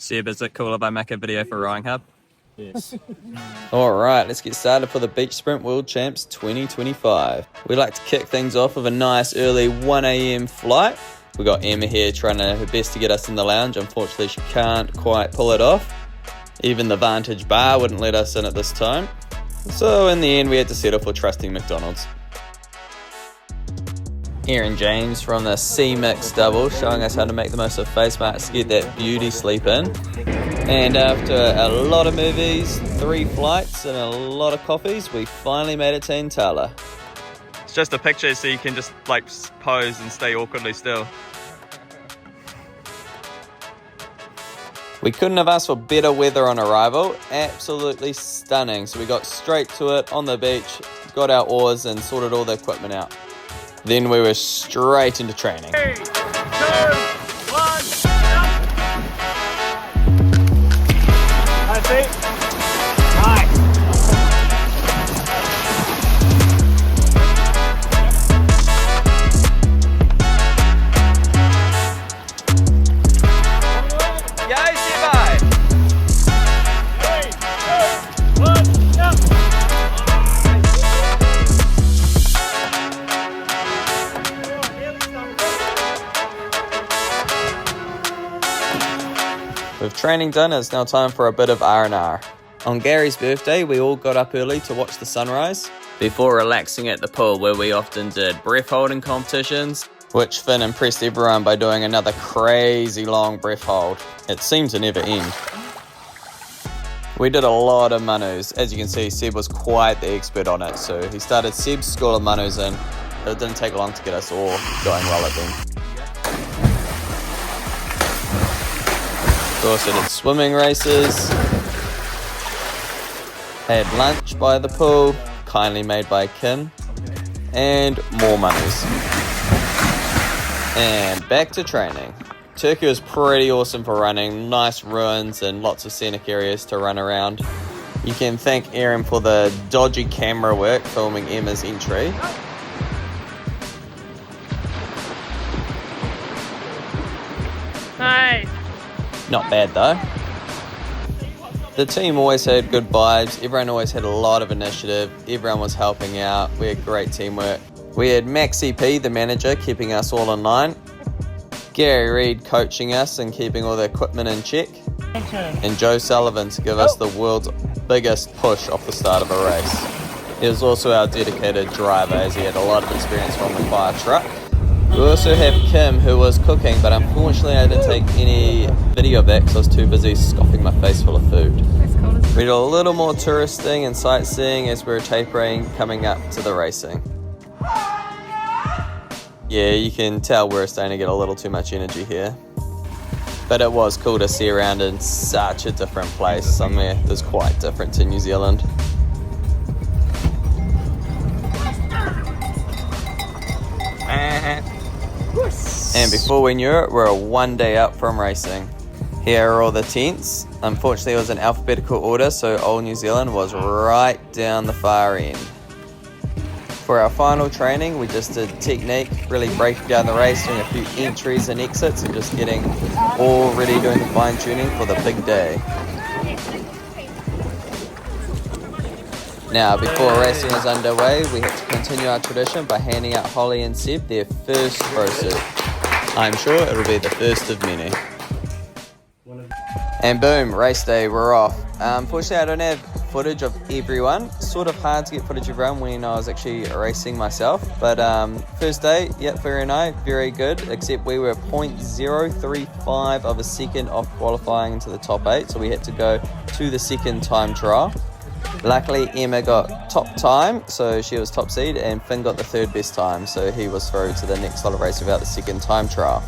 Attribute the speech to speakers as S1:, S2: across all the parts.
S1: Seb, is it cool if I make a video for Rowing Hub?
S2: Yes.
S1: Alright, let's get started for the Beach Sprint World Champs 2025. We like to kick things off with a nice early 1 AM flight. We got Emma here trying her best to get us in the lounge. Unfortunately, she can't quite pull it off. Even the Vantage bar wouldn't let us in at this time. So in the end, we had to settle for trusting McDonald's. Aaron James from the C-Mix double showing us how to make the most of face masks to get that beauty sleep in. And after a lot of movies, 3 flights and a lot of coffees, we finally made it to Antalya. It's just a picture so you can just like pose and stay awkwardly still. We couldn't have asked for better weather on arrival, absolutely stunning. So we got straight to it on the beach, got our oars and sorted all the equipment out. Then we were straight into training. 3, 2, 1, I think. With training done, it's now time for a bit of R&R. On Gary's birthday, we all got up early to watch the sunrise, before relaxing at the pool where we often did breath holding competitions, which Finn impressed everyone by doing another crazy long breath hold. It seemed to never end. We did a lot of manus. As you can see, Seb was quite the expert on it, so he started Seb's school of manus and it didn't take long to get us all going well at them. We also did swimming races, had lunch by the pool, kindly made by Kim, and more manus. And back to training. Turkey was pretty awesome for running, nice ruins and lots of scenic areas to run around. You can thank Aaron for the dodgy camera work filming Emma's entry.
S3: Hi.
S1: Not bad though. The team always had good vibes, everyone always had a lot of initiative, everyone was helping out, we had great teamwork. We had Max EP, the manager, keeping us all in line, Gary Reed coaching us and keeping all the equipment in check, and Joe Sullivan to give us the world's biggest push off the start of a race. He was also our dedicated driver as he had a lot of experience from the fire truck. We also have Kim who was cooking, but unfortunately I didn't take any video of that because I was too busy scoffing my face full of food. We did a little more touristing and sightseeing as we were tapering coming up to the racing. Yeah, you can tell we're starting to get a little too much energy here. But it was cool to see around in such a different place, somewhere that's quite different to New Zealand. And before we knew it, we were 1 day up from racing. Here are all the tents. Unfortunately, it was in alphabetical order, so Old New Zealand was right down the far end. For our final training, we just did technique, really breaking down the race, doing a few entries and exits, and just getting all ready, doing the fine-tuning for the big day. Now, before racing was underway, we had to continue our tradition by handing out Holly and Seb their first pro suit. I'm sure it'll be the first of many. And boom, race day, we're off. Unfortunately, I don't have footage of everyone. Sort of hard to get footage of everyone when I was actually racing myself. But first day, yep, Vera and I, very good, except we were 0.035 of a second off qualifying into the top 8, so we had to go to the second time trial. Luckily, Emma got top time, so she was top seed, and Finn got the third best time, so he was through to the next lot of race without the second time trial.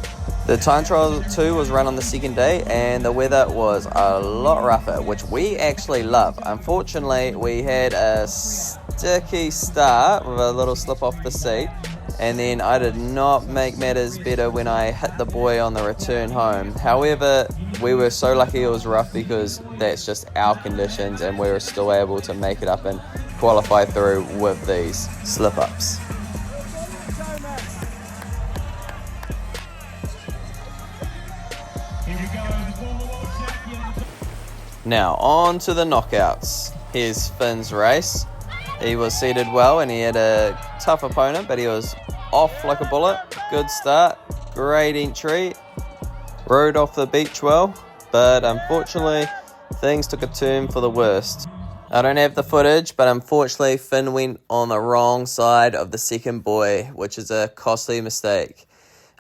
S1: The time trial 2 was run on the second day, and the weather was a lot rougher, which we actually love. Unfortunately, we had a sticky start with a little slip off the seat, and then I did not make matters better when I hit the buoy on the return home. However, we were so lucky it was rough because that's just our conditions, and we were still able to make it up and qualify through with these slip-ups. Here we go, the former world champion. Now on to the knockouts. Here's Finn's race. He was seated well and he had a tough opponent, but he was off like a bullet. Good start, great entry, rode off the beach well, but unfortunately things took a turn for the worst. I don't have the footage, but unfortunately Finn went on the wrong side of the second buoy, which is a costly mistake.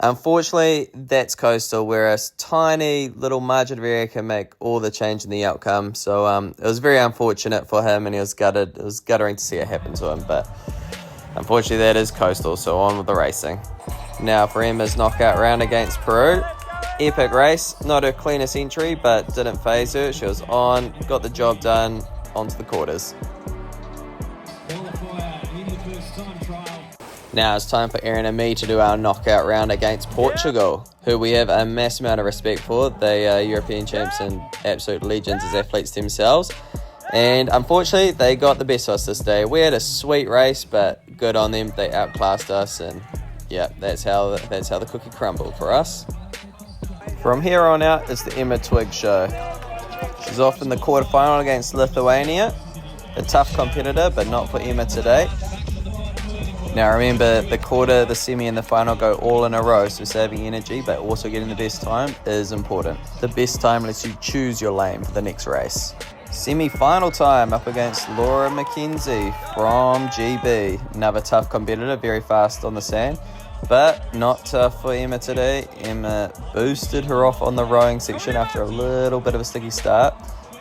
S1: Unfortunately, that's coastal, whereas tiny little margin of error can make all the change in the outcome. So it was very unfortunate for him, and he was gutted. It was guttering to see it happen to him, but unfortunately that is coastal, so on with the racing. Now for Emma's knockout round against Peru. Epic race, not her cleanest entry, but didn't phase her. She was on, got the job done, onto the quarters. Now it's time for Erin and me to do our knockout round against Portugal, who we have a massive amount of respect for. They are European champs and absolute legends as athletes themselves. And unfortunately, they got the best of us this day. We had a sweet race, but good on them. They outclassed us, and yeah, that's how the cookie crumbled for us. From here on out, it's the Emma Twigg show. She's off in the quarterfinal against Lithuania. A tough competitor, but not for Emma today. Now remember, the quarter, the semi and the final go all in a row, so saving energy but also getting the best time is important. The best time lets you choose your lane for the next race. Semi-final time up against Laura McKenzie from GB. Another tough competitor, very fast on the sand, but not tough for Emma today. Emma boosted her off on the rowing section after a little bit of a sticky start,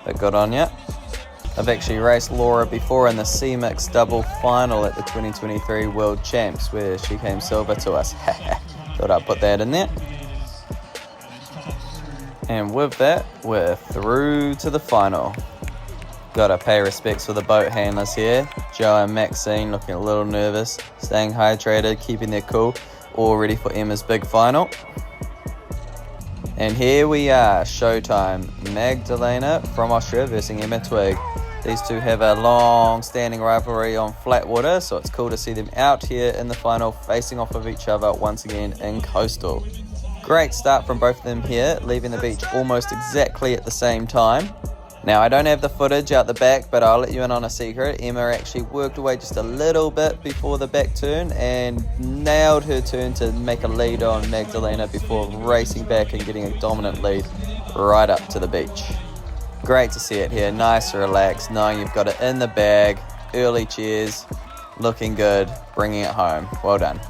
S1: but good on ya. I've actually raced Laura before in the C-Mix double final at the 2023 World Champs, where she came silver to us. Thought I'd put that in there. And with that, we're through to the final. Gotta pay respects for the boat handlers here. Joe and Maxine looking a little nervous, staying hydrated, keeping their cool, all ready for Emma's big final. And here we are, showtime. Magdalena from Austria versus Emma Twigg. These two have a long-standing rivalry on flat water, so it's cool to see them out here in the final, facing off of each other once again in coastal. Great start from both of them here, leaving the beach almost exactly at the same time. Now, I don't have the footage out the back, but I'll let you in on a secret. Emma actually worked away just a little bit before the back turn and nailed her turn to make a lead on Magdalena before racing back and getting a dominant lead right up to the beach. Great to see it here, nice and relaxed, knowing you've got it in the bag, early cheers, looking good, bringing it home. Well done.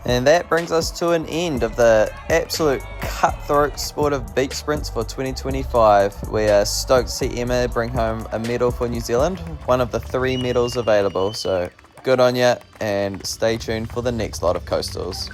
S1: And that brings us to an end of the absolute cutthroat sport of beach sprints for 2025. We are stoked to see Emma bring home a medal for New Zealand, one of the 3 medals available. So good on ya, and stay tuned for the next lot of coastals.